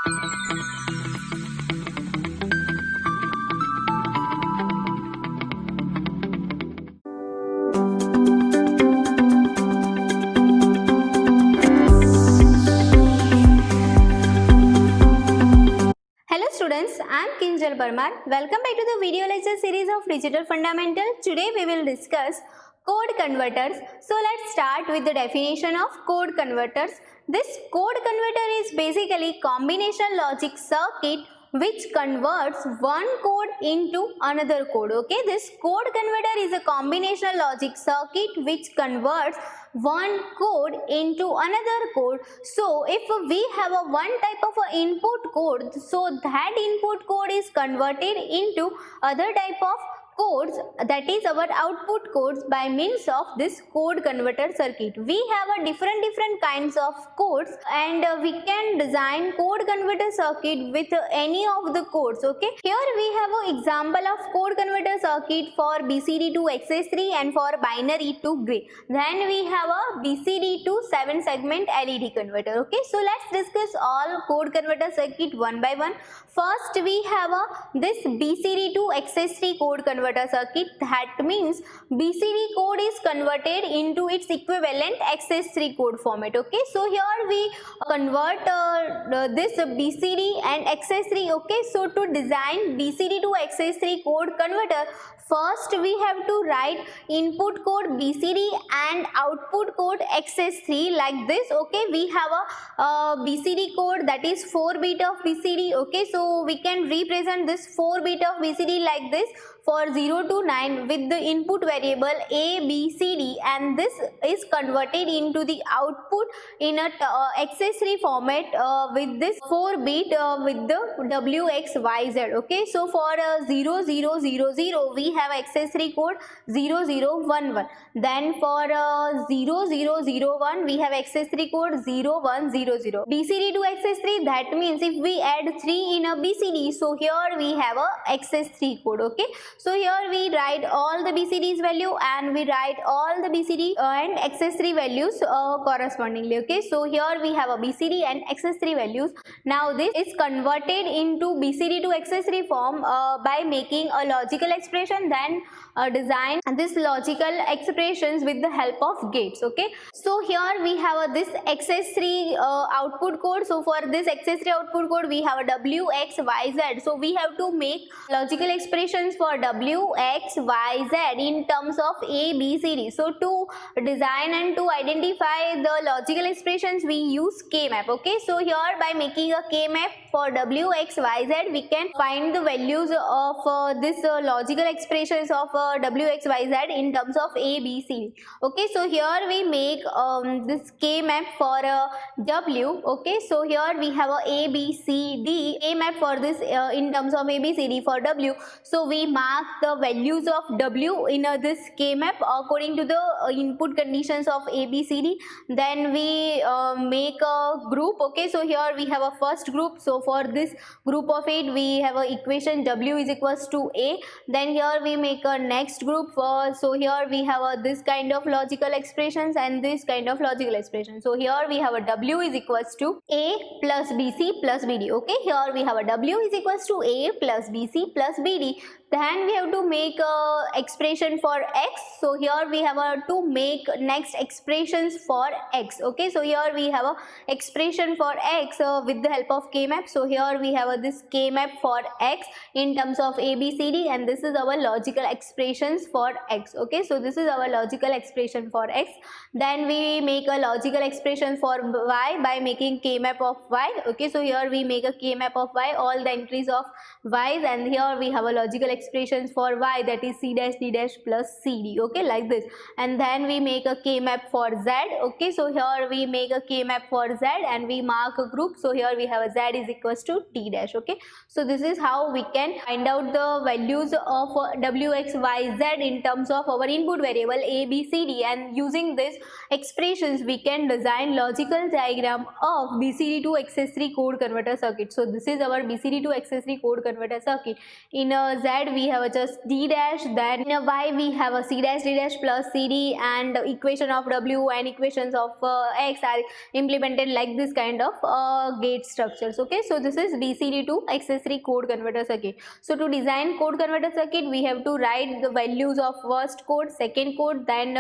Hello students, I am Kinjal Parmar. Welcome back to the video lecture series of Digital Fundamental. Today we will discuss code converters. So let's start with the definition of code converters. This code converter is basically combination logic circuit which converts one code into another code. Okay, this code converter is a combinational logic circuit which converts one code into another code. So if we have a one type of a input code, so that input code is converted into other type of codes, that is our output codes, by means of this code converter circuit. We have a different kinds of codes, and we can design code converter circuit with any of the codes. Okay, here we have an example of code converter circuit for BCD to XS3 and for binary to gray. Then we have a BCD to 7 segment LED converter. Okay, so let's discuss all code converter circuit one by one. First we have this BCD to XS3 code converter circuit. That means BCD code is converted into its equivalent XS3 code format. Okay, so here we convert this BCD and XS3. Okay, so to design BCD to XS3 code converter, first we have to write input code BCD and output code XS3 like this. Okay, we have a BCD code, that is 4-bit of BCD. Okay, so we can represent this 4-bit of BCD like this for 0 to 9 with the input variable A, B, C, D, and this is converted into the output in a XS3 format with this 4-bit with the W, X, Y, Z. Okay, so for 0, 0, 0, 0 we have XS3 code 0, 0, 1, 1. Then for 0, 0, 0, 1 we have XS3 code 0, 1, 0, 0. BCD to XS3, that means if we add 3 in a BCD, so here we have a XS3 code. Okay, so here we write all the BCD's value and we write all the BCD and XS3 values correspondingly. Okay, so here we have a BCD and XS3 values. Now this is converted into BCD to XS3 form by making a logical expression, then design this logical expressions with the help of gates. Okay, so here we have this XS3 output code. So for this XS3 output code we have a W, X, Y, Z. So we have to make logical expressions for W, X, Y, Z in terms of A, B, C, D. So to design and to identify the logical expressions we use K-map. Okay, so here by making a K-map for W, X, Y, Z we can find the values of this logical expressions of W, X, Y, Z in terms of A, B, C, D. Okay, so here we make this K-map for W. Okay, so here we have a B, C, D K-map for this in terms of A, B, C, D for W. So we mark the values of W in this K-map according to the input conditions of A, B, C, D. Then we make a group. Okay, so here we have a first group. So for this group of 8 we have a equation W is equals to A. Then here we make a next group for, so here we have this kind of logical expressions and this kind of logical expression. So here we have a W is equals to A plus BC plus BD. Okay, here we have a W is equals to A plus BC plus BD. Then we have to make a expression for X. So here we have to make next expressions for X. Okay, so here we have a expression for X with the help of K-map. So here we have this K-map for X in terms of A, B, C, D, and this is our logical expressions for X. Okay, so this is our logical expression for X. Then we make a logical expression for Y by making K-map of Y. Okay, so here we make a K-map of Y, all the entries of Y's, and here we have a logical expressions for Y, that is C dash D dash plus CD. Okay, like this. And then we make a K-map for Z. Okay, so here we make a K-map for Z and we mark a group. So here we have a Z is equals to T dash. Okay, so this is how we can find out the values of W, X, Y, Z in terms of our input variable A, B, C, D, and using this expressions we can design logical diagram of BCD to XS3 code converter circuit. So this is our BCD to XS3 code converter circuit. In Z Z we have a just D dash, then in a Y we have a C dash D dash plus CD, and equation of W and equations of X are implemented like this kind of gate structures. Okay, so this is BCD to accessory code converter circuit. So to design code converter circuit, we have to write the values of first code, second code, then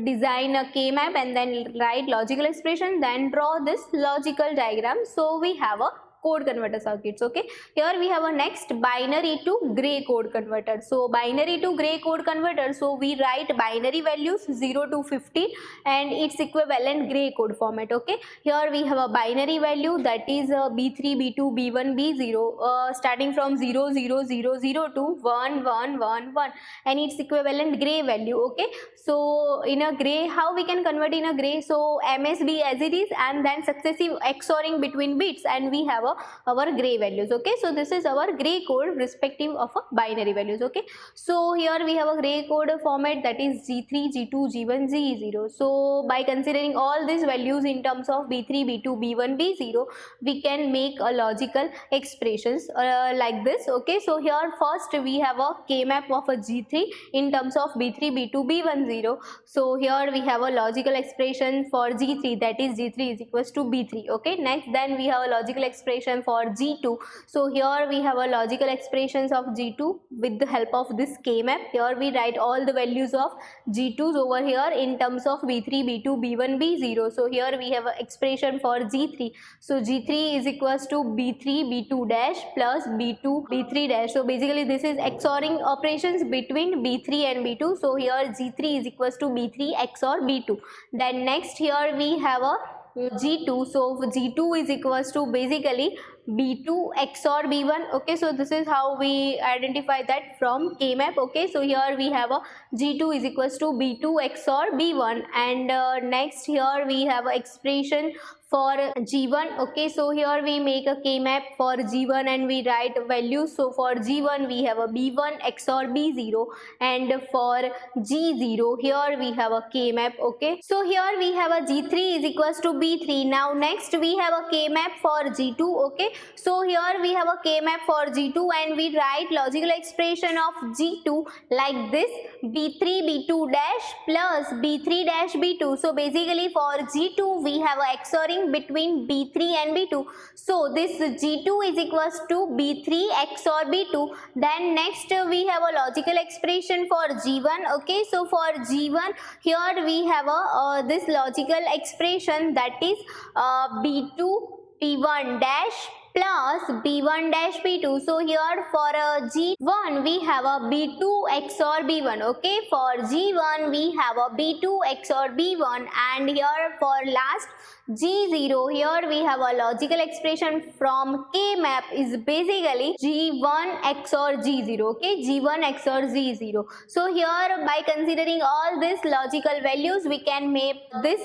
design a K-map, and then write logical expression, then draw this logical diagram. So we have a code converter circuits. Okay, here we have a next binary to gray code converter. So binary to gray code converter, so we write binary values 0 to 50 and its equivalent gray code format. Okay, here we have a binary value that is B3 B2 B1 B0 starting from 0 0 0 0 to 1 1 1 1 and its equivalent gray value. Okay, so in a gray, how we can convert in a gray? So MSB as it is, and then successive XORing between bits, and we have our gray values. Okay, so this is our gray code respective of a binary values. Okay, so here we have a gray code format that is G3 G2 G1 G0. So by considering all these values in terms of B3 B2 B1 B0, we can make a logical expressions like this. Okay, so here first we have a K-map of a G3 in terms of B3 B2 B1 0. So here we have a logical expression for G3, that is G3 is equals to B3. Okay, next then we have a logical expression for G2. So here we have a logical expressions of G2 with the help of this K-map. Here we write all the values of G2s over here in terms of B3 B2 B1 B0. So here we have an expression for G3. So G3 is equals to B3 B2 dash plus B2 B3 dash. So basically this is XORing operations between B3 and B2. So here G3 is equals to B3 XOR B2. Then next here we have a G2. So G2 is equals to basically B2 XOR B1. Okay, so this is how we identify that from K-map. Okay, so here we have a G2 is equals to B2 XOR B1, and next here we have a expression for G1. Okay, so here we make a K-map for G1 and we write values. So for G1 we have a B1 XOR B0, and for G0 here we have a K-map. Okay, so here we have a G3 is equals to B3. Now next we have a K-map for G2. Okay, so here we have a K-map for G2 and we write logical expression of G2 like this: B3 B2 dash plus B3 dash B2. So basically for G2 we have a XORing between B3 and B2. So this G2 is equals to B3 XOR B2. Then next we have a logical expression for G1. Okay, so for G1 here we have a this logical expression that is B2 P1 dash plus B1 dash B2. So here for G1 we have a B2 XOR B1. Okay, for G1 we have a B2 XOR B1, and here for last G0 here we have a logical expression from K-map is basically G1 XOR G0. Okay, G1 XOR G0. So here by considering all these logical values we can make this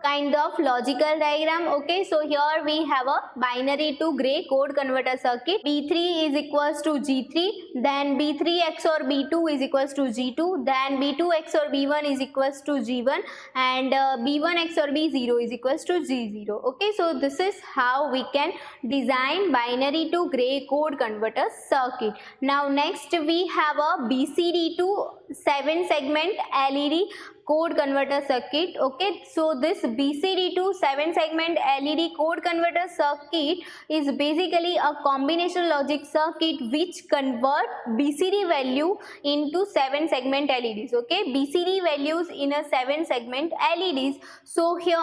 kind of logical diagram. Okay, so here we have a binary to gray code converter circuit. B3 is equals to G3, then B3 XOR B2 is equals to G2, then B2 XOR B1 is equals to G1, and B1 XOR B0 is equals to G0. Okay, so this is how we can design binary to gray code converter circuit. Now next we have a BCD to 7 segment LED code converter circuit. Okay, so this BCD to 7 segment LED code converter circuit is basically a combination logic circuit which convert BCD value into 7 segment LEDs. Okay, BCD values in a 7 segment LEDs. So here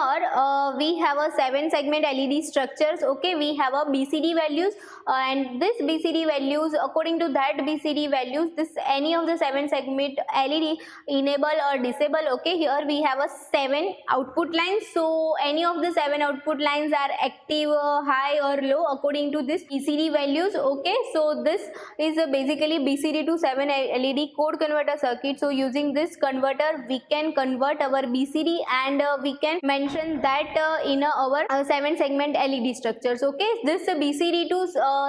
we have a 7 segment LED structures. Okay, we have a BCD values, and this BCD values, according to that BCD values, this any of the 7 segment LED enable or disable. Okay, here we have a 7 output lines. So any of the 7 output lines are active, high or low according to this BCD values. Okay, so this is basically BCD to 7 LED code converter circuit. So using this converter we can convert our BCD, and we can mention that in our 7 segment LED structures. Okay, this BCD to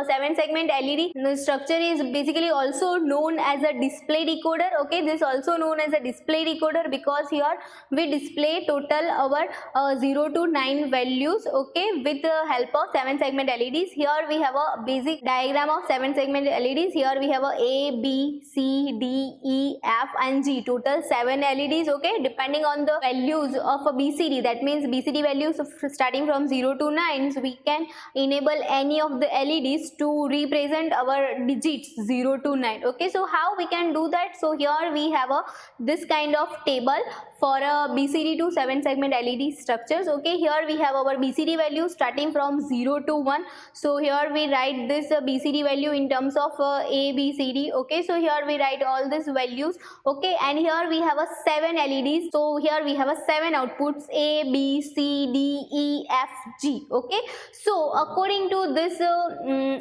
7 segment LED structure is basically also known as a display decoder. Okay, Okay, this also known as a display decoder because here we display total our 0 to 9 values, okay, with the help of 7 segment LEDs. Here we have a basic diagram of 7 segment LEDs. Here we have A, B, C, D, E, F and G, total 7 LEDs, okay, depending on the values of a BCD. That means BCD values starting from 0 to 9, so we can enable any of the LEDs to represent our digits 0 to 9. Okay, so how we can do that? So here we have this kind of table for a BCD to 7 segment LED structures. Okay, here we have our BCD value starting from 0 to 1. So here we write this BCD value in terms of A, B, C, D. Okay, so here we write all these values. Okay, and here we have a 7 LEDs. So here we have a 7 outputs A, B, C, D, E, F, G. Okay, so according to this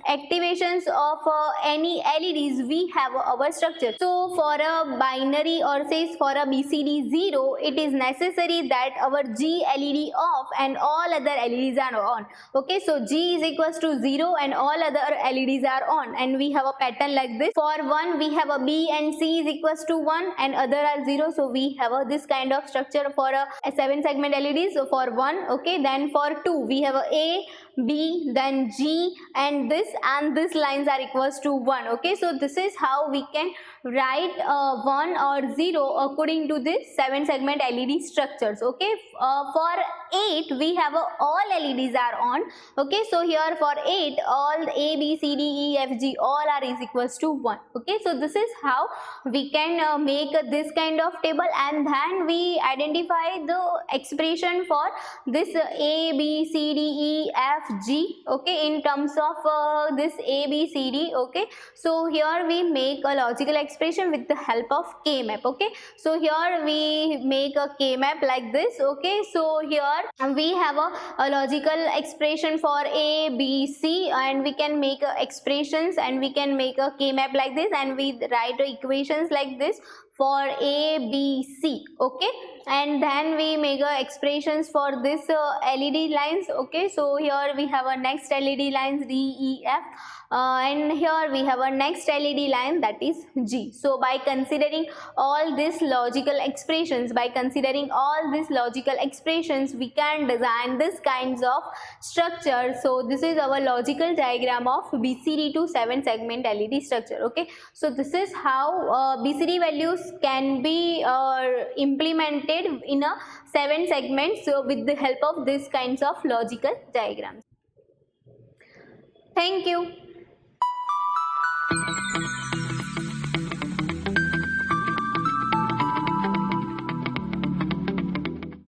activations of any LEDs, we have our structure. So for a binary or says for a BCD 0, it is necessary that our G LED off and all other LEDs are on. Okay, so G is equals to 0 and all other LEDs are on, and we have a pattern like this. For 1 we have a B and C is equals to 1 and other are 0, so we have this kind of structure for a 7 segment LEDs. So for 1, okay, then for 2 we have a B, then G, and this lines are equals to 1. Okay, so this is how we can write 1 or 0 according to this 7 segment LED structures. Okay, for 8 we have all LEDs are on. Okay, so here for 8 all A, B, C, D, E, F, G all are is equals to 1. Okay, so this is how we can make this kind of table, and then we identify the expression for this A, B, C, D, E, F, G. Okay, in terms of this A, B, C, D. Okay, so here we make a logical expression with the help of K-map. Okay, so here we make a K-map like this. Okay, so here we have a logical expression for A, B, C, and we can make expressions and we can make a K-map like this, and we write equations like this for A, B, C. Okay, and then we make expressions for this LED lines. Okay, so here we have a next LED lines D, E, F, and here we have a next LED line, that is G. So by considering all these logical expressions, we can design this kinds of structure. So this is our logical diagram of BCD to 7 segment LED structure. Okay, so this is how BCD values can be implemented in a 7 segments, so with the help of this kinds of logical diagrams. Thank you.